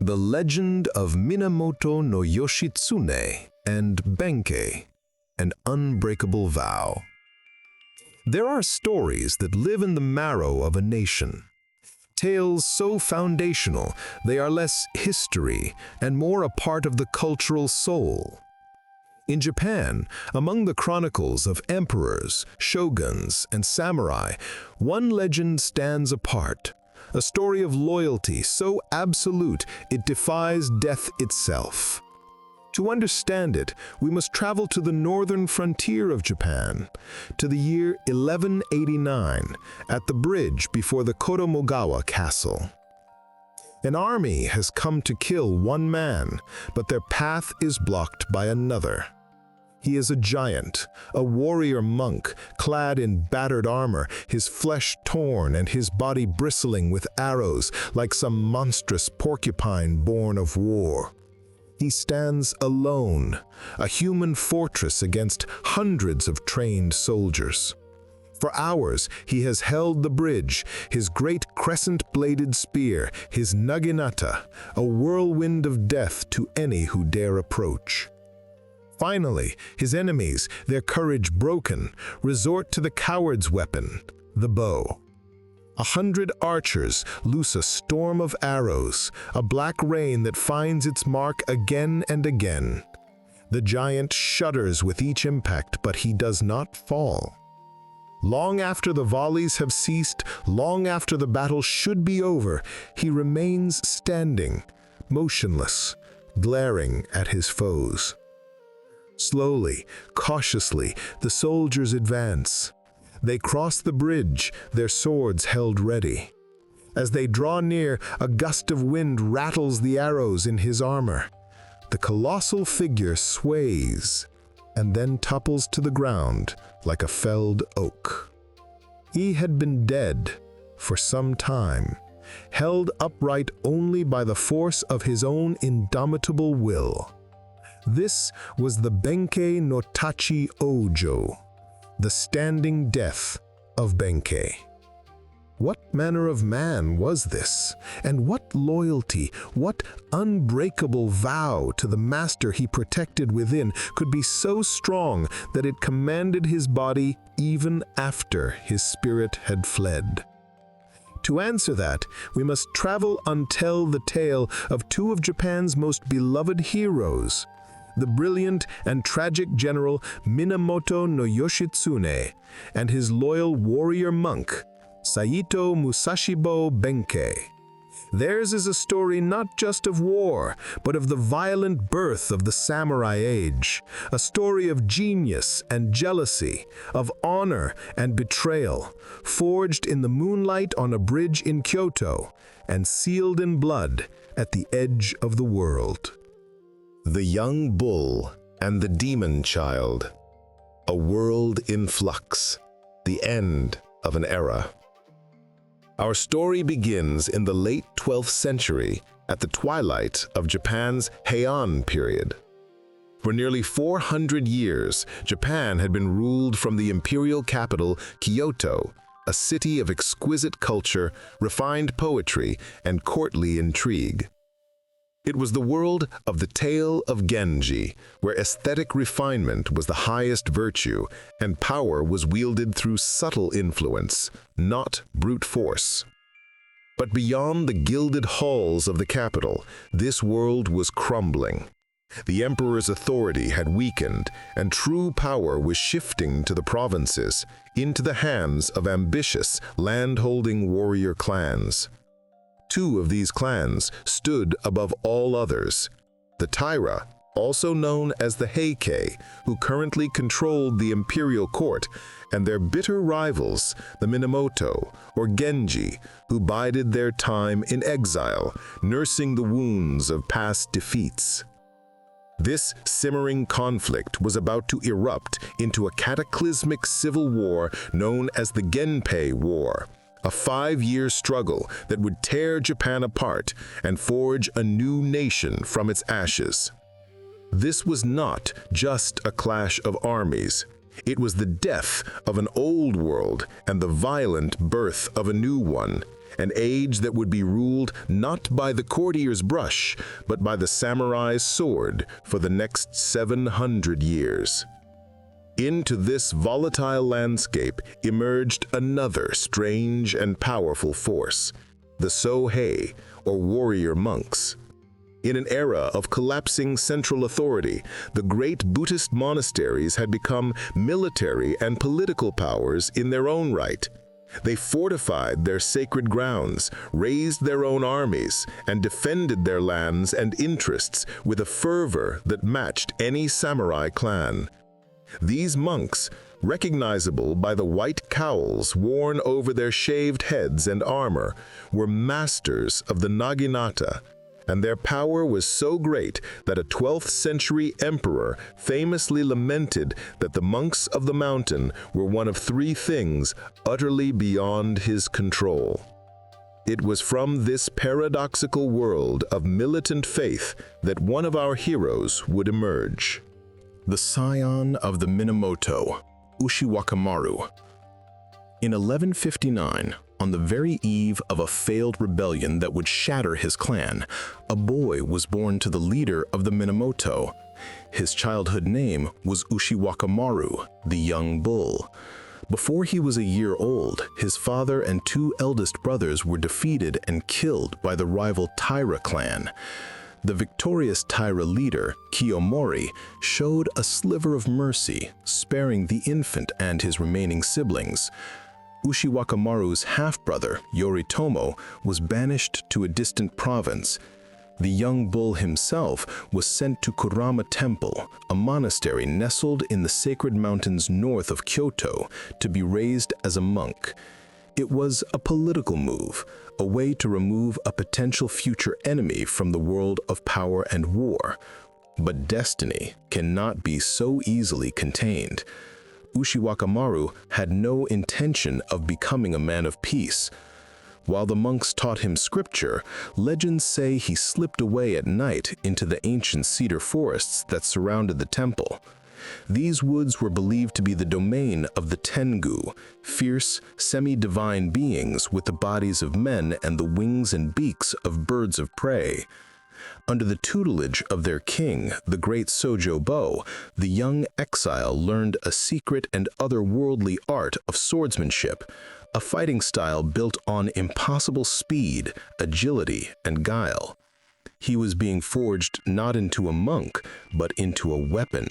The Legend of Minamoto no Yoshitsune and Benkei, an Unbreakable Vow. There are stories that live in the marrow of a nation. Tales so foundational, they are less history and more a part of the cultural soul. In Japan, among the chronicles of emperors, shoguns, and samurai, one legend stands apart, a story of loyalty so absolute it defies death itself. To understand it, we must travel to the northern frontier of Japan, to the year 1189, at the bridge before the Kotomogawa castle. An army has come to kill one man, but their path is blocked by another. He is a giant, a warrior monk, clad in battered armor, his flesh torn and his body bristling with arrows like some monstrous porcupine born of war. He stands alone, a human fortress against hundreds of trained soldiers. For hours he has held the bridge, his great crescent-bladed spear, his naginata, a whirlwind of death to any who dare approach. Finally, his enemies, their courage broken, resort to the coward's weapon, the bow. 100 archers loose a storm of arrows, a black rain that finds its mark again and again. The giant shudders with each impact, but he does not fall. Long after the volleys have ceased, long after the battle should be over, he remains standing, motionless, glaring at his foes. Slowly, cautiously, the soldiers advance. They cross the bridge, their swords held ready. As they draw near, a gust of wind rattles the arrows in his armor. The colossal figure sways and then topples to the ground like a felled oak. He had been dead for some time, held upright only by the force of his own indomitable will. This was the Benkei no Tachi Ojo, the standing death of Benkei. What manner of man was this? And what loyalty, what unbreakable vow to the master he protected within could be so strong that it commanded his body even after his spirit had fled? To answer that, we must travel untell the tale of two of Japan's most beloved heroes, the brilliant and tragic general Minamoto no Yoshitsune and his loyal warrior monk, Saito Musashibo Benkei. Theirs is a story not just of war, but of the violent birth of the samurai age, a story of genius and jealousy, of honor and betrayal, forged in the moonlight on a bridge in Kyoto and sealed in blood at the edge of the world. The Young Bull and the Demon Child. A world in flux. The end of an era. Our story begins in the late 12th century at the twilight of Japan's Heian period. For nearly 400 years, Japan had been ruled from the imperial capital, Kyoto, a city of exquisite culture, refined poetry, and courtly intrigue. It was the world of the tale of Genji, where aesthetic refinement was the highest virtue, and power was wielded through subtle influence, not brute force. But beyond the gilded halls of the capital, this world was crumbling. The emperor's authority had weakened, and true power was shifting to the provinces, into the hands of ambitious, land-holding warrior clans. Two of these clans stood above all others. The Taira, also known as the Heikei, who currently controlled the imperial court, and their bitter rivals, the Minamoto, or Genji, who bided their time in exile, nursing the wounds of past defeats. This simmering conflict was about to erupt into a cataclysmic civil war known as the Genpei War, a 5-year struggle that would tear Japan apart and forge a new nation from its ashes. This was not just a clash of armies. It was the death of an old world and the violent birth of a new one, an age that would be ruled not by the courtier's brush, but by the samurai's sword for the next 700 years. Into this volatile landscape emerged another strange and powerful force, the Sohei, or warrior monks. In an era of collapsing central authority, the great Buddhist monasteries had become military and political powers in their own right. They fortified their sacred grounds, raised their own armies, and defended their lands and interests with a fervor that matched any samurai clan. These monks, recognizable by the white cowls worn over their shaved heads and armor, were masters of the naginata, and their power was so great that a 12th century emperor famously lamented that the monks of the mountain were one of three things utterly beyond his control. It was from this paradoxical world of militant faith that one of our heroes would emerge. The scion of the Minamoto, Ushiwakamaru. In 1159, on the very eve of a failed rebellion that would shatter his clan, a boy was born to the leader of the Minamoto. His childhood name was Ushiwakamaru, the young bull. Before he was a year old, his father and two eldest brothers were defeated and killed by the rival Taira clan. The victorious Taira leader, Kiyomori, showed a sliver of mercy, sparing the infant and his remaining siblings. Ushiwakamaru's half-brother, Yoritomo, was banished to a distant province. The young bull himself was sent to Kurama Temple, a monastery nestled in the sacred mountains north of Kyoto, to be raised as a monk. It was a political move, a way to remove a potential future enemy from the world of power and war. But destiny cannot be so easily contained. Ushiwakamaru had no intention of becoming a man of peace. While the monks taught him scripture, legends say he slipped away at night into the ancient cedar forests that surrounded the temple. These woods were believed to be the domain of the Tengu, fierce, semi-divine beings with the bodies of men and the wings and beaks of birds of prey. Under the tutelage of their king, the great Sojobo, the young exile learned a secret and otherworldly art of swordsmanship, a fighting style built on impossible speed, agility, and guile. He was being forged not into a monk, but into a weapon.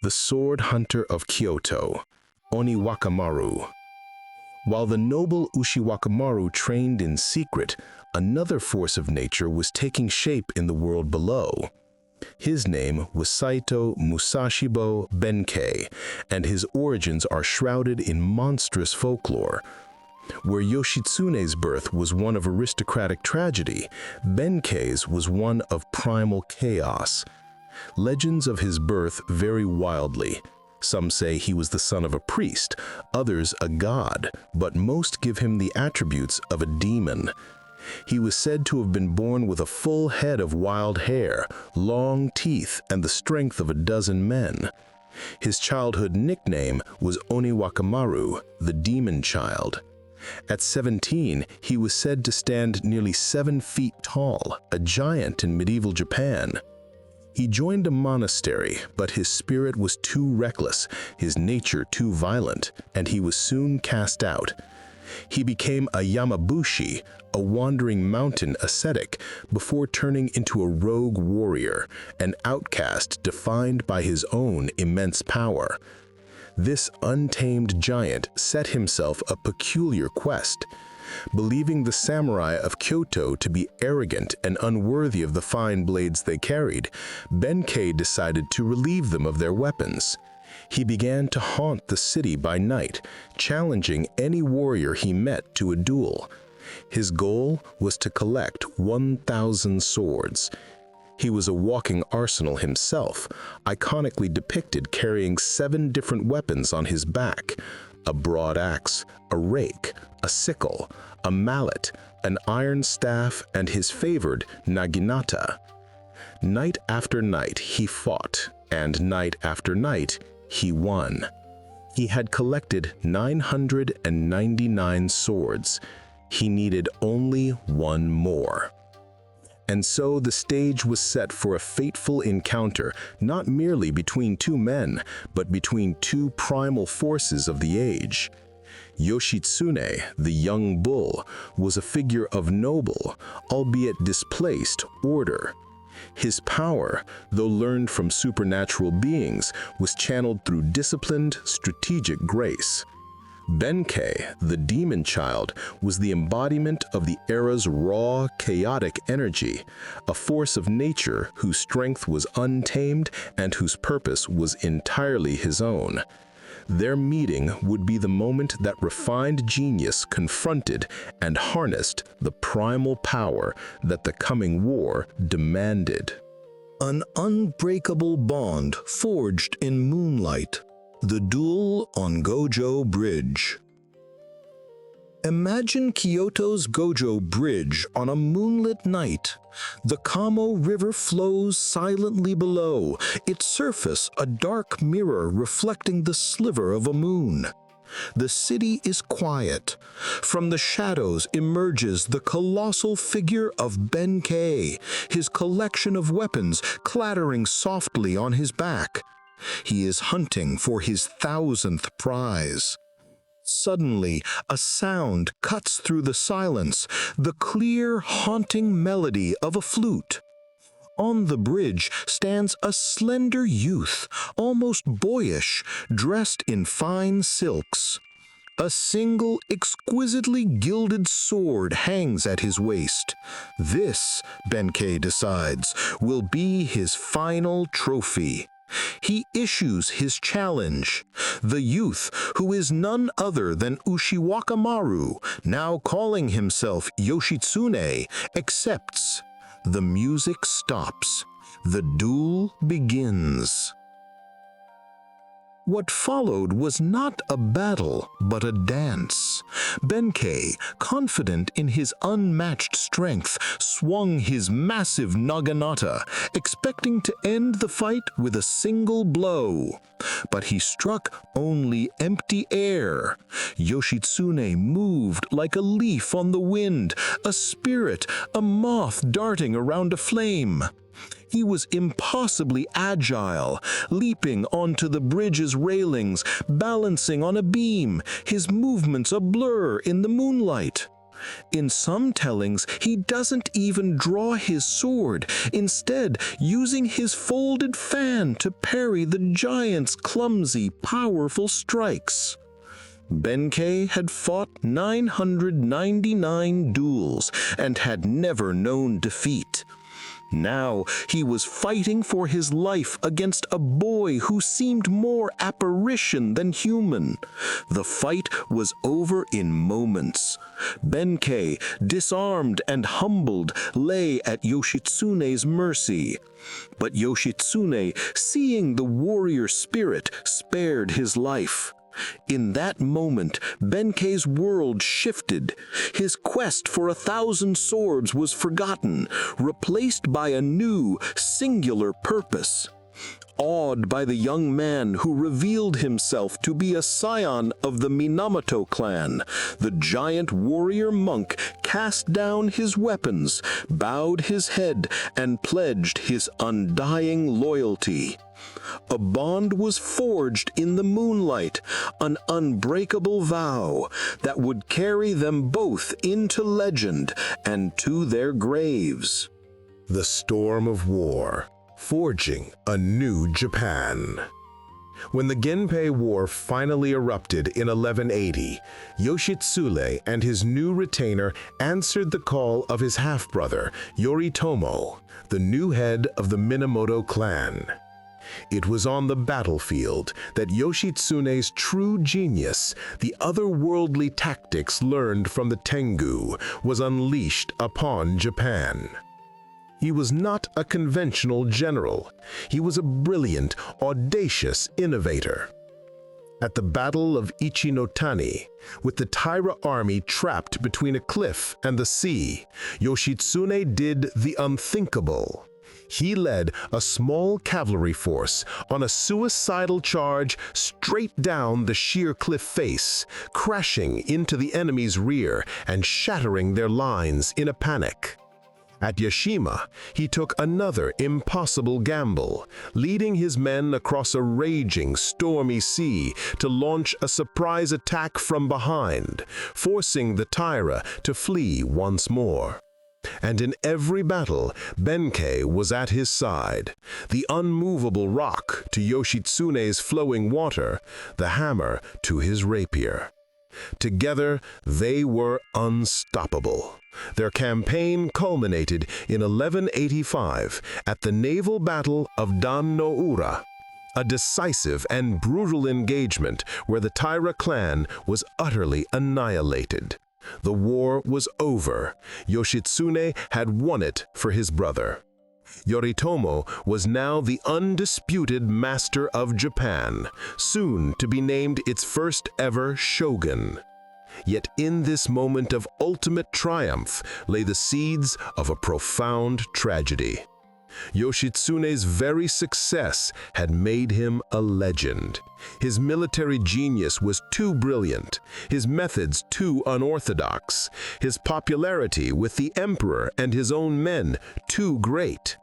The sword hunter of Kyoto, Oniwakamaru. While the noble Ushiwakamaru trained in secret, another force of nature was taking shape in the world below. His name was Saito Musashibo Benkei, and his origins are shrouded in monstrous folklore. Where Yoshitsune's birth was one of aristocratic tragedy, Benkei's was one of primal chaos. Legends of his birth vary wildly. Some say he was the son of a priest, others a god, but most give him the attributes of a demon. He was said to have been born with a full head of wild hair, long teeth, and the strength of a dozen men. His childhood nickname was Oniwakamaru, the demon child. At 17, he was said to stand nearly 7 feet tall, a giant in medieval Japan. He joined a monastery, but his spirit was too reckless, his nature too violent, and he was soon cast out. He became a Yamabushi, a wandering mountain ascetic, before turning into a rogue warrior, an outcast defined by his own immense power. This untamed giant set himself a peculiar quest. Believing the samurai of Kyoto to be arrogant and unworthy of the fine blades they carried, Benkei decided to relieve them of their weapons. He began to haunt the city by night, challenging any warrior he met to a duel. His goal was to collect 1,000 swords. He was a walking arsenal himself, iconically depicted carrying 7 different weapons on his back: a broad axe, a rake, a sickle, a mallet, an iron staff, and his favored naginata. Night after night he fought, and night after night he won. He had collected 999 swords. He needed only one more. And so the stage was set for a fateful encounter, not merely between two men, but between two primal forces of the age. Yoshitsune, the young bull, was a figure of noble, albeit displaced, order. His power, though learned from supernatural beings, was channeled through disciplined, strategic grace. Benkei, the demon child, was the embodiment of the era's raw, chaotic energy, a force of nature whose strength was untamed and whose purpose was entirely his own. Their meeting would be the moment that refined genius confronted and harnessed the primal power that the coming war demanded. An unbreakable bond forged in moonlight. The duel on Gojō Bridge. Imagine Kyoto's Gojō Bridge on a moonlit night. The Kamo River flows silently below, its surface a dark mirror reflecting the sliver of a moon. The city is quiet. From the shadows emerges the colossal figure of Benkei, his collection of weapons clattering softly on his back. He is hunting for his 1,000th prize. Suddenly, a sound cuts through the silence, the clear, haunting melody of a flute. On the bridge stands a slender youth, almost boyish, dressed in fine silks. A single, exquisitely gilded sword hangs at his waist. This, Benkei decides, will be his final trophy. He issues his challenge. The youth, who is none other than Ushiwakamaru, now calling himself Yoshitsune, accepts. The music stops. The duel begins. What followed was not a battle, but a dance. Benkei, confident in his unmatched strength, swung his massive naginata, expecting to end the fight with a single blow. But he struck only empty air. Yoshitsune moved like a leaf on the wind, a spirit, a moth darting around a flame. He was impossibly agile, leaping onto the bridge's railings, balancing on a beam, his movements a blur in the moonlight. In some tellings, he doesn't even draw his sword, instead using his folded fan to parry the giant's clumsy, powerful strikes. Benkei had fought 999 duels and had never known defeat. Now he was fighting for his life against a boy who seemed more apparition than human. The fight was over in moments. Benkei, disarmed and humbled, lay at Yoshitsune's mercy. But Yoshitsune, seeing the warrior spirit, spared his life. In that moment, Benkei's world shifted. His quest for 1,000 swords was forgotten, replaced by a new, singular purpose. Awed by the young man who revealed himself to be a scion of the Minamoto clan, the giant warrior monk cast down his weapons, bowed his head, and pledged his undying loyalty. A bond was forged in the moonlight, an unbreakable vow that would carry them both into legend and to their graves. The storm of war, forging a new Japan. When the Genpei War finally erupted in 1180, Yoshitsune and his new retainer answered the call of his half-brother, Yoritomo, the new head of the Minamoto clan. It was on the battlefield that Yoshitsune's true genius, the otherworldly tactics learned from the Tengu, was unleashed upon Japan. He was not a conventional general. He was a brilliant, audacious innovator. At the Battle of Ichinotani, with the Taira army trapped between a cliff and the sea, Yoshitsune did the unthinkable. He led a small cavalry force on a suicidal charge straight down the sheer cliff face, crashing into the enemy's rear and shattering their lines in a panic. At Yashima, he took another impossible gamble, leading his men across a raging, stormy sea to launch a surprise attack from behind, forcing the Taira to flee once more. And in every battle, Benkei was at his side, the unmovable rock to Yoshitsune's flowing water, the hammer to his rapier. Together, they were unstoppable. Their campaign culminated in 1185 at the naval battle of Dan no Ura, a decisive and brutal engagement where the Taira clan was utterly annihilated. The war was over. Yoshitsune had won it for his brother. Yoritomo was now the undisputed master of Japan, soon to be named its first ever shogun. Yet in this moment of ultimate triumph lay the seeds of a profound tragedy. Yoshitsune's very success had made him a legend. His military genius was too brilliant, his methods too unorthodox, his popularity with the emperor and his own men too great.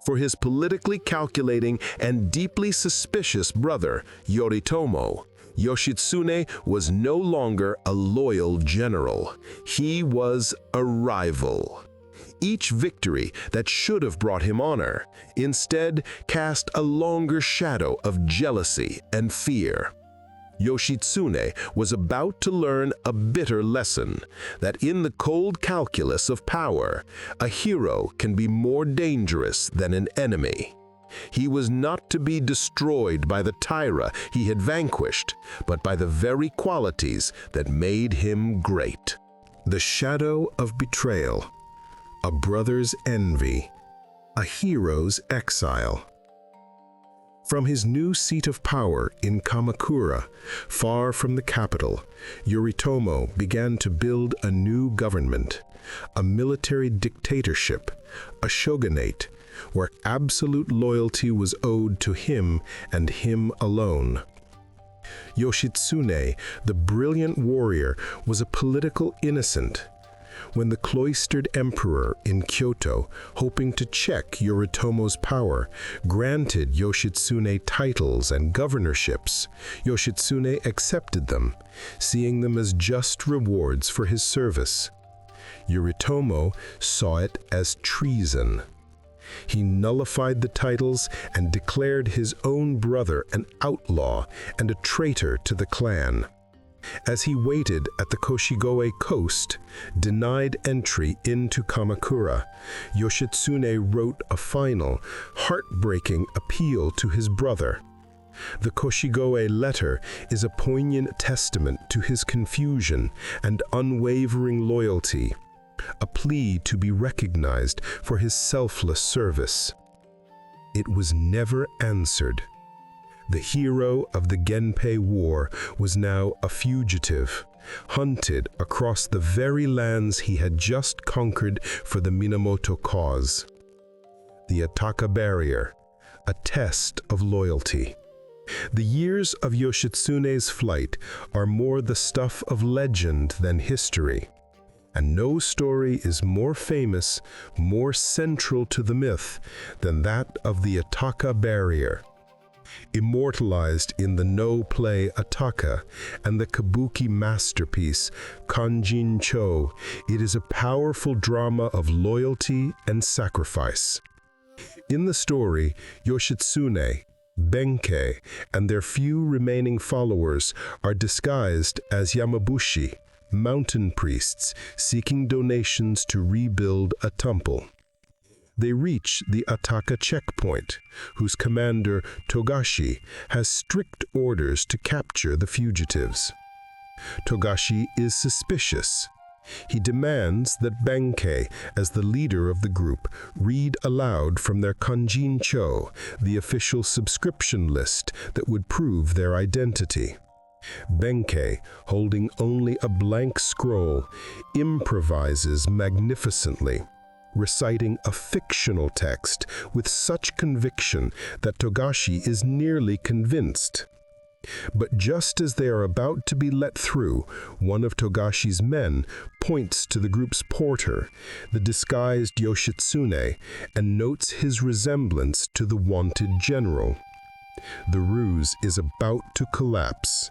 For his politically calculating and deeply suspicious brother, Yoritomo, Yoshitsune was no longer a loyal general. He was a rival. Each victory that should have brought him honor instead cast a longer shadow of jealousy and fear. Yoshitsune was about to learn a bitter lesson, that in the cold calculus of power, a hero can be more dangerous than an enemy. He was not to be destroyed by the Taira he had vanquished, but by the very qualities that made him great. The shadow of betrayal, a brother's envy, a hero's exile. From his new seat of power in Kamakura, far from the capital, Yoritomo began to build a new government, a military dictatorship, a shogunate, where absolute loyalty was owed to him and him alone. Yoshitsune, the brilliant warrior, was a political innocent. When the cloistered emperor in Kyoto, hoping to check Yoritomo's power, granted Yoshitsune titles and governorships, Yoshitsune accepted them, seeing them as just rewards for his service. Yoritomo saw it as treason. He nullified the titles and declared his own brother an outlaw and a traitor to the clan. As he waited at the Koshigoe coast, denied entry into Kamakura, Yoshitsune wrote a final, heartbreaking appeal to his brother. The Koshigoe letter is a poignant testament to his confusion and unwavering loyalty, a plea to be recognized for his selfless service. It was never answered. The hero of the Genpei War was now a fugitive, hunted across the very lands he had just conquered for the Minamoto cause. The Ataka Barrier, a test of loyalty. The years of Yoshitsune's flight are more the stuff of legend than history, and no story is more famous, more central to the myth than that of the Ataka Barrier. Immortalized in the no play Ataka and the kabuki masterpiece Kanjin-cho, it is a powerful drama of loyalty and sacrifice. In the story, Yoshitsune, Benkei, and their few remaining followers are disguised as Yamabushi, mountain priests seeking donations to rebuild a temple. They reach the Ataka checkpoint, whose commander, Togashi, has strict orders to capture the fugitives. Togashi is suspicious. He demands that Benkei, as the leader of the group, read aloud from their Kanjin-cho, the official subscription list that would prove their identity. Benkei, holding only a blank scroll, improvises magnificently. reciting a fictional text with such conviction that Togashi is nearly convinced. But just as they are about to be let through, one of Togashi's men points to the group's porter, the disguised Yoshitsune, and notes his resemblance to the wanted general. The ruse is about to collapse.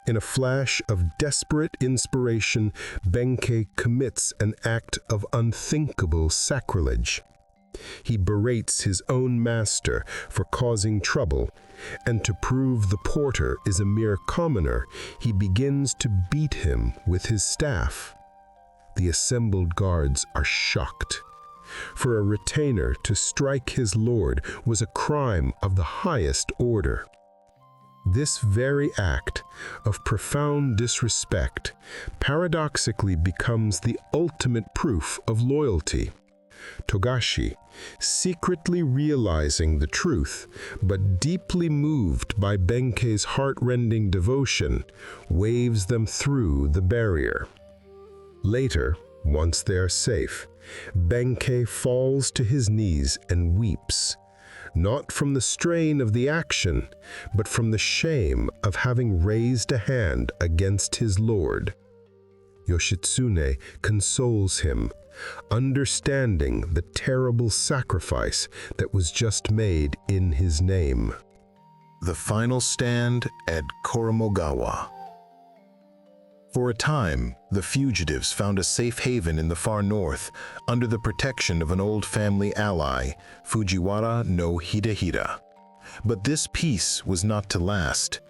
In a flash of desperate inspiration, Benkei commits an act of unthinkable sacrilege. He berates his own master for causing trouble, and to prove the porter is a mere commoner, he begins to beat him with his staff. The assembled guards are shocked. For a retainer to strike his lord was a crime of the highest order. This very act of profound disrespect paradoxically becomes the ultimate proof of loyalty. Togashi, secretly realizing the truth, but deeply moved by Benkei's heart-rending devotion, waves them through the barrier. Later, once they are safe, Benkei falls to his knees and weeps, not from the strain of the action, but from the shame of having raised a hand against his lord. Yoshitsune consoles him, understanding the terrible sacrifice that was just made in his name. The final stand at Koromogawa. For a time, the fugitives found a safe haven in the far north, under the protection of an old family ally, Fujiwara no Hidehira. But this peace was not to last.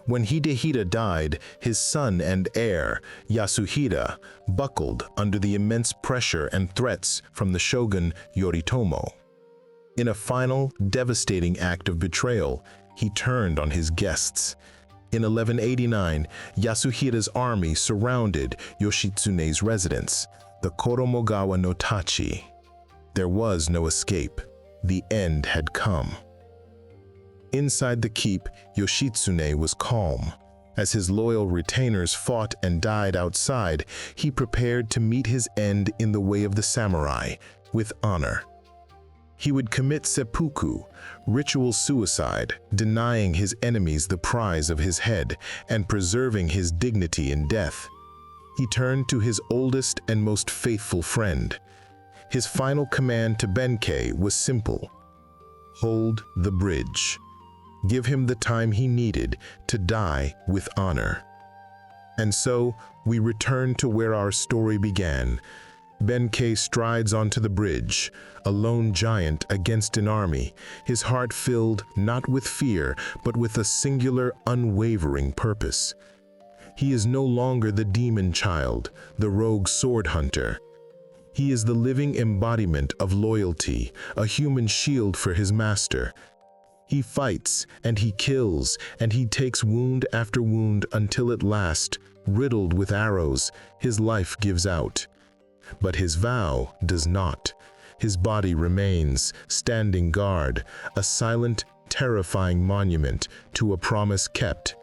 When Hidehira died, his son and heir, Yasuhira, buckled under the immense pressure and threats from the shogun Yoritomo. In a final, devastating act of betrayal, he turned on his guests. In 1189, Yasuhira's army surrounded Yoshitsune's residence, the Koromogawa no Tachi. There was no escape. The end had come. Inside the keep, Yoshitsune was calm. As his loyal retainers fought and died outside, he prepared to meet his end in the way of the samurai, with honor. He would commit seppuku, ritual suicide, denying his enemies the prize of his head and preserving his dignity in death. He turned to his oldest and most faithful friend. His final command to Benkei was simple: hold the bridge. Give him the time he needed to die with honor. And so, we return to where our story began. Benkei strides onto the bridge, a lone giant against an army, his heart filled not with fear, but with a singular, unwavering purpose. He is no longer the demon child, the rogue sword hunter. He is the living embodiment of loyalty, a human shield for his master. He fights, and he kills, and he takes wound after wound until at last, riddled with arrows, his life gives out. But his vow does not. His body remains, standing guard, a silent, terrifying monument to a promise kept,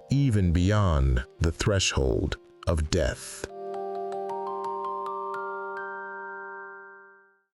even beyond the threshold of death.